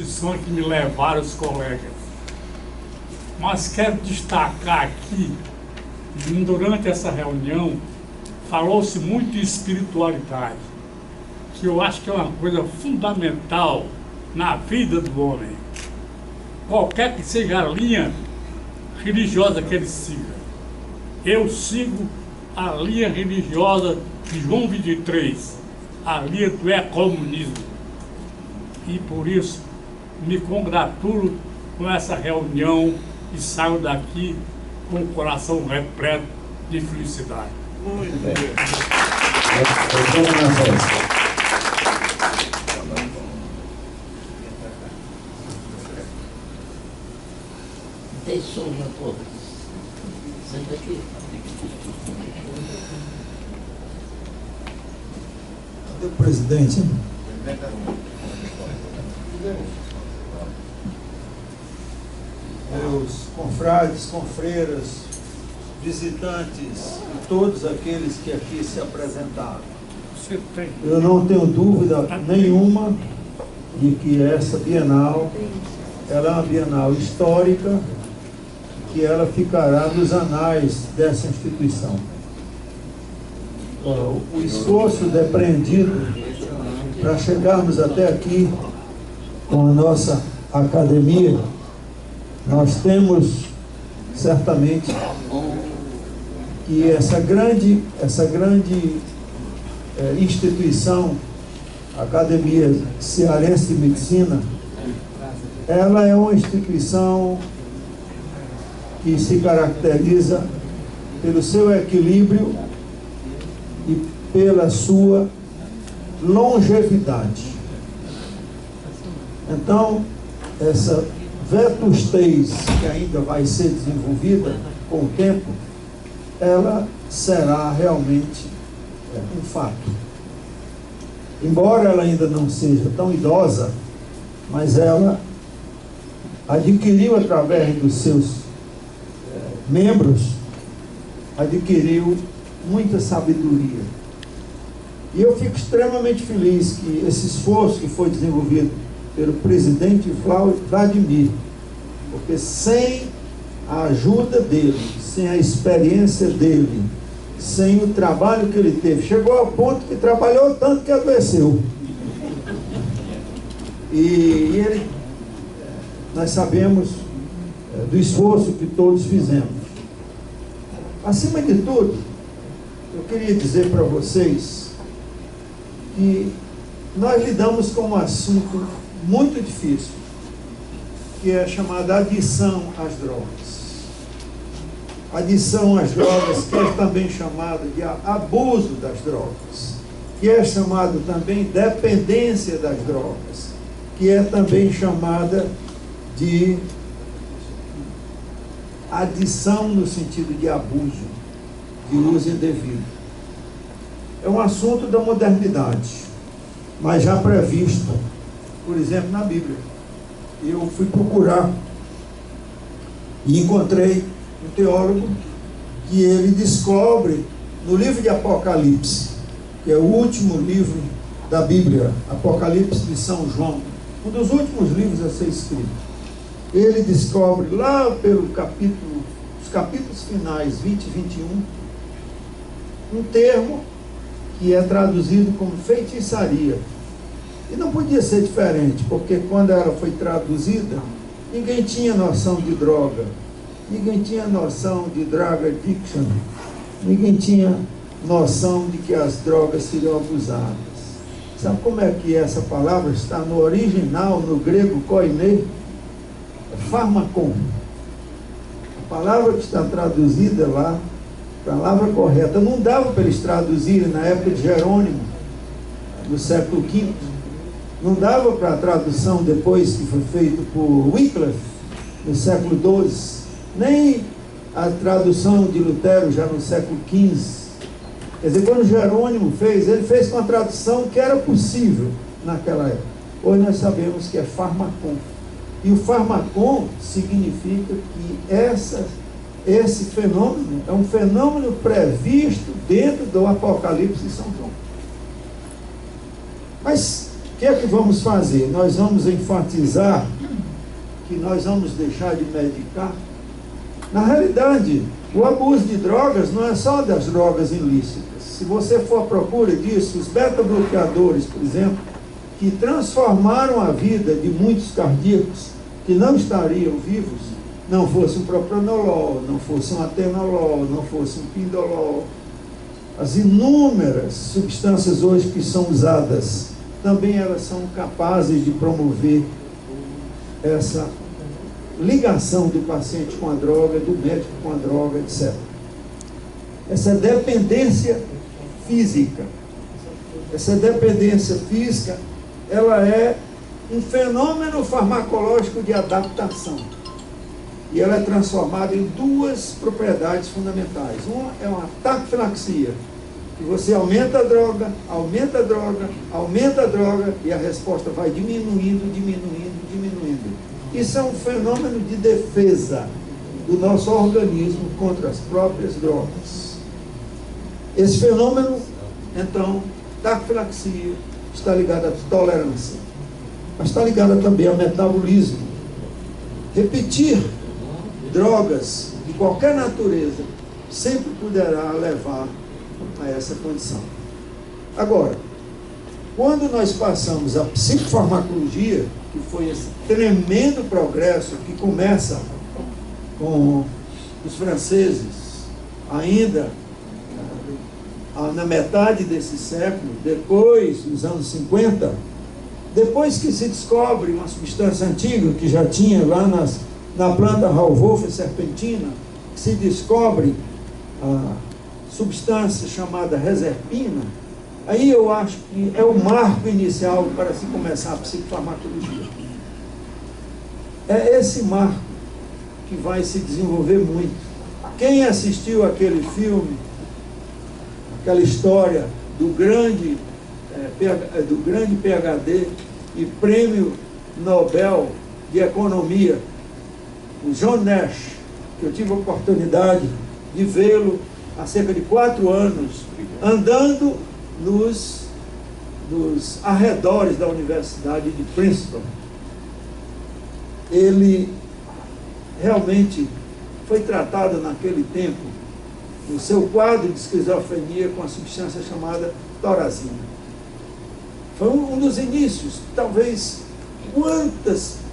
instituições que me levaram os colegas. Mas quero destacar aqui, durante essa reunião, falou-se muito de espiritualidade, que eu acho que é uma coisa fundamental na vida do homem. Qualquer que seja a linha religiosa que ele siga. Eu sigo a linha religiosa de João 23, a linha do ecomunismo. E por isso me congratulo com essa reunião e saio daqui com o coração repleto de felicidade. Muito bem. Tem som na porta. Senta aqui. Cadê o presidente? Meus confrades, confreiras, visitantes e todos aqueles que aqui se apresentaram. Você tem. Eu não tenho dúvida nenhuma de que essa Bienal, ela é uma Bienal histórica, que ela ficará nos anais dessa instituição. O esforço depreendido para chegarmos até aqui com a nossa academia, nós temos certamente que essa grande instituição, a Academia Cearense de Medicina, ela é uma instituição que se caracteriza pelo seu equilíbrio e pela sua longevidade. Então, essa vetustez que ainda vai ser desenvolvida com o tempo, ela será realmente um fato. Embora ela ainda não seja tão idosa, mas ela adquiriu através dos seus membros, adquiriu muita sabedoria. E eu fico extremamente feliz que esse esforço que foi desenvolvido pelo presidente Vladimir, porque sem a ajuda dele, sem a experiência dele, sem o trabalho que ele teve, chegou ao ponto que trabalhou tanto que adoeceu. E nós sabemos do esforço que todos fizemos. Acima de tudo, eu queria dizer para vocês que nós lidamos com um assunto muito difícil, que é chamada adição às drogas. Adição às drogas, que é também chamada de abuso das drogas, que é chamado também dependência das drogas, que é também chamada de adição no sentido de abuso, de uso indevido. É um assunto da modernidade, mas já previsto, por exemplo, na Bíblia. Eu fui procurar e encontrei um teólogo que ele descobre no livro de Apocalipse, que é o último livro da Bíblia, Apocalipse de São João, um dos últimos livros a ser escrito. Ele descobre lá pelo os capítulos finais 20 e 21, um termo que é traduzido como feitiçaria. E não podia ser diferente, porque quando ela foi traduzida, ninguém tinha noção de droga, ninguém tinha noção de drug addiction, ninguém tinha noção de que as drogas seriam abusadas. Sabe como é que essa palavra está no original, no grego koiné? Pharmakon. A palavra que está traduzida lá, a palavra correta, não dava para eles traduzirem na época de Jerônimo, no século V, não dava para a tradução depois que foi feito por Wycliffe, no século XII, nem a tradução de Lutero já no século XV. Quer dizer, quando Jerônimo fez, ele fez com a tradução que era possível naquela época. Hoje nós sabemos que é Pharmakon. E o Pharmakon significa que esse fenômeno é um fenômeno previsto dentro do Apocalipse de São João. Mas que é que vamos fazer? Nós vamos enfatizar que nós vamos deixar de medicar? Na realidade, o abuso de drogas não é só das drogas ilícitas. Se você for à procura disso, os beta-bloqueadores, por exemplo, que transformaram a vida de muitos cardíacos que não estariam vivos, não fosse um propranolol, não fosse um atenolol, não fosse um pindolol. As inúmeras substâncias hoje que são usadas, também elas são capazes de promover essa ligação do paciente com a droga, do médico com a droga, etc. Essa dependência física, ela é um fenômeno farmacológico de adaptação. E ela é transformada em duas propriedades fundamentais. Uma é uma taquifilaxia, que você aumenta a droga, aumenta a droga, aumenta a droga, e a resposta vai diminuindo, diminuindo, diminuindo. Isso é um fenômeno de defesa do nosso organismo contra as próprias drogas. Esse fenômeno, então, taquifilaxia, está ligado à tolerância, mas está ligado também ao metabolismo. Repetir drogas de qualquer natureza sempre poderá levar a essa condição. Agora, quando nós passamos à psicofarmacologia, que foi esse tremendo progresso que começa com os franceses ainda na metade desse século, depois dos anos 50, depois que se descobre uma substância antiga que já tinha lá na planta Rauwolf serpentina, se descobre a substância chamada reserpina, aí eu acho que é o marco inicial para se começar a psicofarmacologia. É esse marco que vai se desenvolver muito. Quem assistiu aquele filme, aquela história do grande PhD e prêmio Nobel de Economia, o John Nash, que eu tive a oportunidade de vê-lo há cerca de 4 anos, andando nos arredores da Universidade de Princeton. Ele realmente foi tratado naquele tempo, no seu quadro de esquizofrenia, com a substância chamada torazina. Foi um dos inícios. Talvez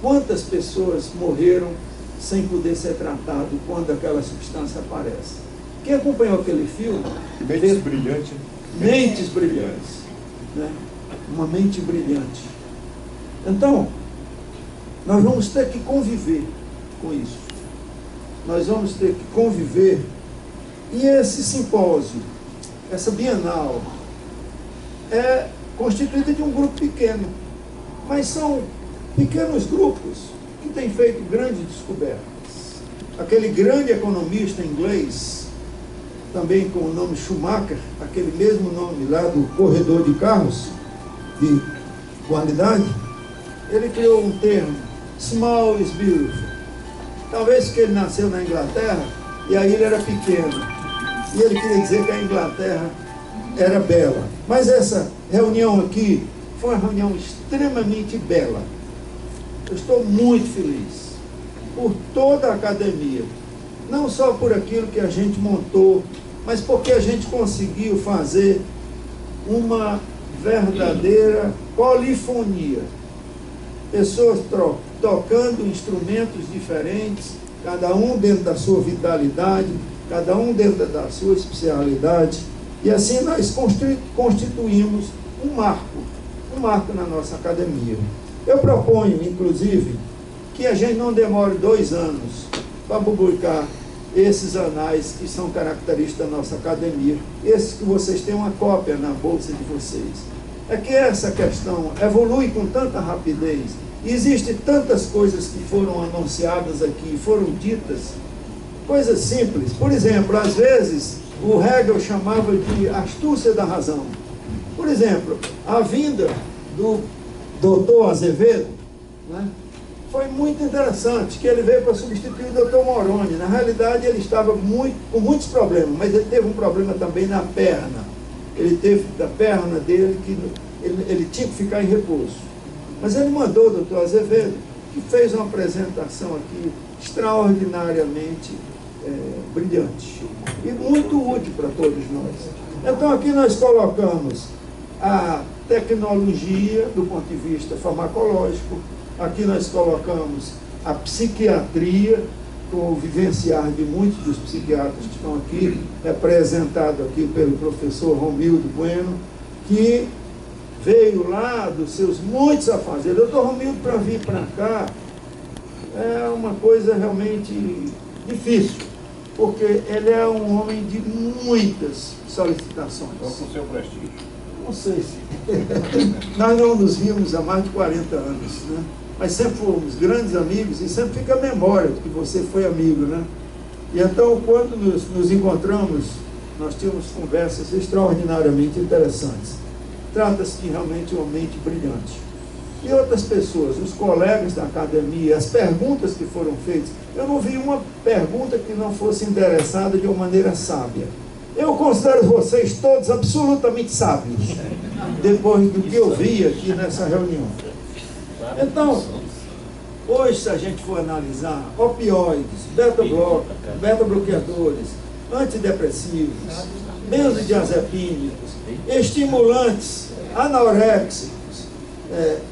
quantas pessoas morreram sem poder ser tratado quando aquela substância aparece. Quem acompanhou aquele filme... Mentes brilhantes. Mentes brilhantes. Né? Uma mente brilhante. Então, nós vamos ter que conviver com isso. Nós vamos ter que conviver. E esse simpósio, essa Bienal, é constituída de um grupo pequeno. Mas são pequenos grupos que têm feito grandes descobertas. Aquele grande economista inglês, também com o nome Schumacher, aquele mesmo nome lá do corredor de carros de qualidade, ele criou um termo, small is beautiful. Talvez porque ele nasceu na Inglaterra e aí ele era pequeno. E ele queria dizer que a Inglaterra era bela. Mas essa reunião aqui foi uma reunião extremamente bela. Eu estou muito feliz por toda a academia, não só por aquilo que a gente montou, mas porque a gente conseguiu fazer uma verdadeira polifonia. Pessoas tocando instrumentos diferentes, cada um dentro da sua vitalidade, cada um dentro da sua especialidade, e assim nós constituímos um marco na nossa academia. Eu proponho, inclusive, que a gente não demore 2 anos para publicar esses anais que são característicos da nossa academia, esses que vocês têm uma cópia na bolsa de vocês. É que essa questão evolui com tanta rapidez, e existem tantas coisas que foram anunciadas aqui, foram ditas, coisas simples. Por exemplo, às vezes, o Hegel chamava de astúcia da razão. Por exemplo, a vinda do doutor Azevedo, né, foi muito interessante, que ele veio para substituir o doutor Moroni. Na realidade, ele estava com muitos problemas, mas ele teve um problema também na perna. Ele teve da perna dele, que ele tinha que ficar em repouso. Mas ele mandou o doutor Azevedo, que fez uma apresentação aqui extraordinariamente brilhante e muito útil para todos nós. Então aqui nós colocamos a tecnologia do ponto de vista farmacológico, aqui nós colocamos a psiquiatria, com o vivenciar de muitos dos psiquiatras que estão aqui, representado aqui pelo professor Romildo Bueno, que veio lá dos seus muitos afazeres. Doutor Romildo, para vir para cá, é uma coisa realmente difícil, porque ele é um homem de muitas solicitações. Então, com o seu prestígio. Não sei se... Nós não nos vimos há mais de 40 anos, né? Mas sempre fomos grandes amigos e sempre fica a memória de que você foi amigo, né? E então, quando nos encontramos, nós tínhamos conversas extraordinariamente interessantes. Trata-se de realmente uma mente brilhante. E outras pessoas, os colegas da academia, as perguntas que foram feitas, eu não vi uma pergunta que não fosse endereçada de uma maneira sábia. Eu considero vocês todos absolutamente sábios, depois do que eu vi aqui nessa reunião. Então, hoje, se a gente for analisar opioides, beta-bloqueadores, antidepressivos, benzodiazepínicos, estimulantes, anoréxicos,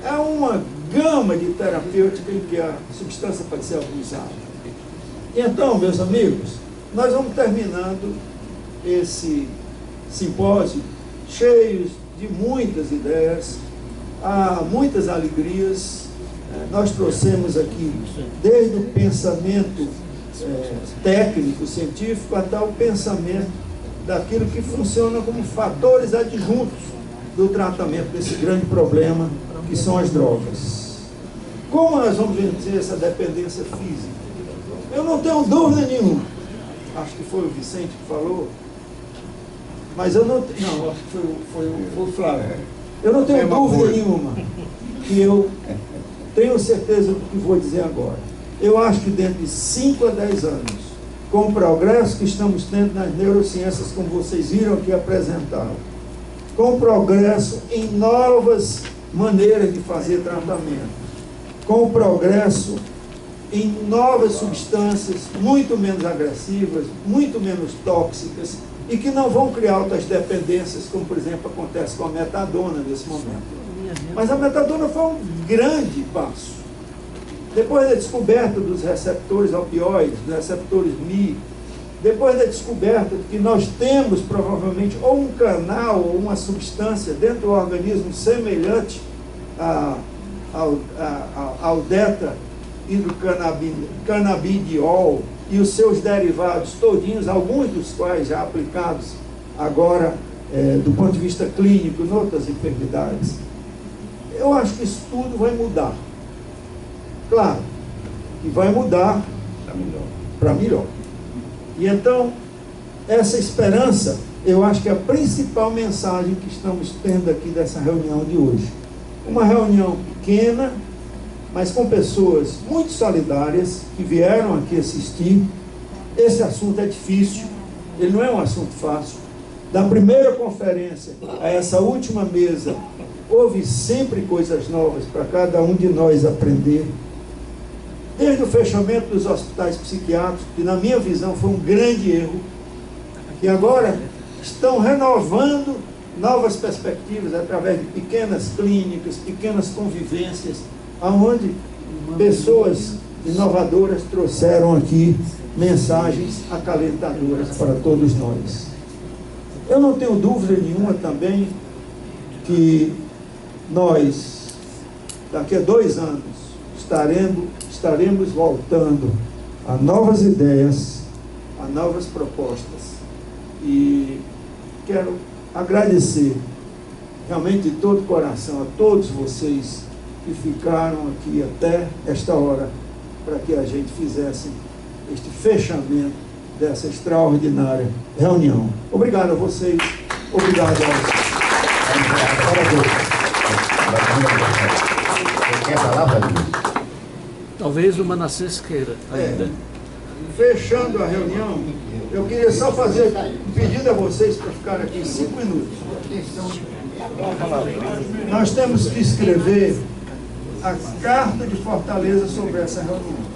é uma gama de terapêutica em que a substância pode ser abusada. Então, meus amigos, nós vamos terminando esse simpósio cheios de muitas ideias, há muitas alegrias. Nós trouxemos aqui desde o pensamento técnico, científico, até o pensamento daquilo que funciona como fatores adjuntos do tratamento desse grande problema que são as drogas. Como nós vamos vencer essa dependência física? Eu não tenho dúvida nenhuma, acho que foi o Vicente que falou, mas eu não, acho que foi o Flávio. Eu não tenho dúvida nenhuma que eu tenho certeza do que vou dizer agora. Eu acho que dentro de 5 a 10 anos, com o progresso que estamos tendo nas neurociências, como vocês viram aqui apresentado, com o progresso em novas maneiras de fazer tratamento, com o progresso em novas substâncias muito menos agressivas, muito menos tóxicas, e que não vão criar outras dependências, como por exemplo acontece com a metadona nesse momento. Mas a metadona foi um grande passo. Depois da descoberta dos receptores opioides, dos receptores Mi, depois da descoberta de que nós temos provavelmente ou um canal ou uma substância dentro do organismo semelhante ao delta-hidrocannabidiol e os seus derivados todinhos, alguns dos quais já aplicados agora do ponto de vista clínico em outras enfermidades. Eu acho que isso tudo vai mudar. Claro, que vai mudar para melhor. E então, essa esperança, eu acho que é a principal mensagem que estamos tendo aqui dessa reunião de hoje. Uma reunião pequena, mas com pessoas muito solidárias, que vieram aqui assistir. Esse assunto é difícil, ele não é um assunto fácil. Da primeira conferência a essa última mesa, houve sempre coisas novas para cada um de nós aprender. Desde o fechamento dos hospitais psiquiátricos, que na minha visão foi um grande erro, e agora estão renovando novas perspectivas através de pequenas clínicas, pequenas convivências, onde pessoas inovadoras trouxeram aqui mensagens acalentadoras para todos nós. Eu não tenho dúvida nenhuma também que nós, daqui a 2 anos, estaremos voltando a novas ideias, a novas propostas. E quero agradecer realmente de todo o coração a todos vocês que ficaram aqui até esta hora para que a gente fizesse este fechamento dessa extraordinária reunião. Obrigado a vocês, obrigado a vocês. Quer falar, Vladimir? Talvez o Manassés queira ainda. Fechando a reunião, eu queria só fazer um pedido a vocês para ficar aqui 5 minutos. Nós temos que escrever a carta de Fortaleza sobre essa reunião.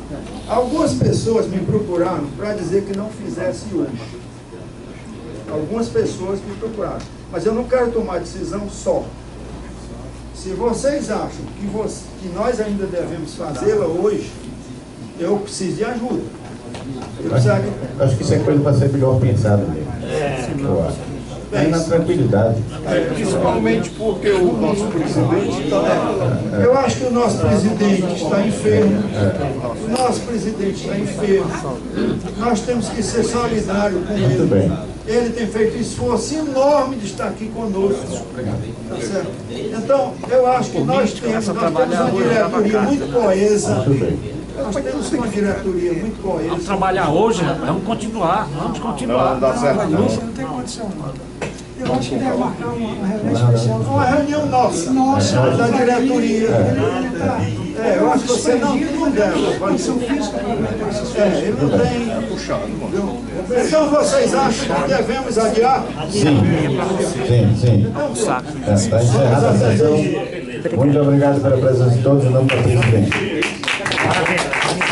Algumas pessoas me procuraram para dizer que não fizesse hoje. Algumas pessoas me procuraram. Mas eu não quero tomar decisão só. Se vocês acham que nós ainda devemos fazê-la hoje, eu preciso de ajuda. Acho que isso é coisa para ser melhor pensado mesmo. Eu acho. Aí na tranquilidade. Principalmente porque o nosso presidente está... Eu acho que o nosso presidente está enfermo. O nosso presidente está enfermo. Nós temos que ser solidários com Muito ele. bem. Ele tem feito um esforço enorme de estar aqui conosco. Tá certo? Então, eu acho que nós temos uma diretoria muito coesa. Muito bem. Nós temos uma diretoria muito Vamos coesa. trabalhar hoje, vamos continuar, vamos continuar. Não dá certo, não. Isso não tem condição. Eu acho que deve marcar uma reunião especial. Uma reunião nossa, Nossa, da diretoria. Ele está Eu acho que você não deve. condição física para aguentar essas Ele não tem. Puxado, mano. Então vocês acham que devemos adiar? Sim. Está encerrada a sessão. Muito obrigado pela presença de todos em nome do presidente. Parabéns.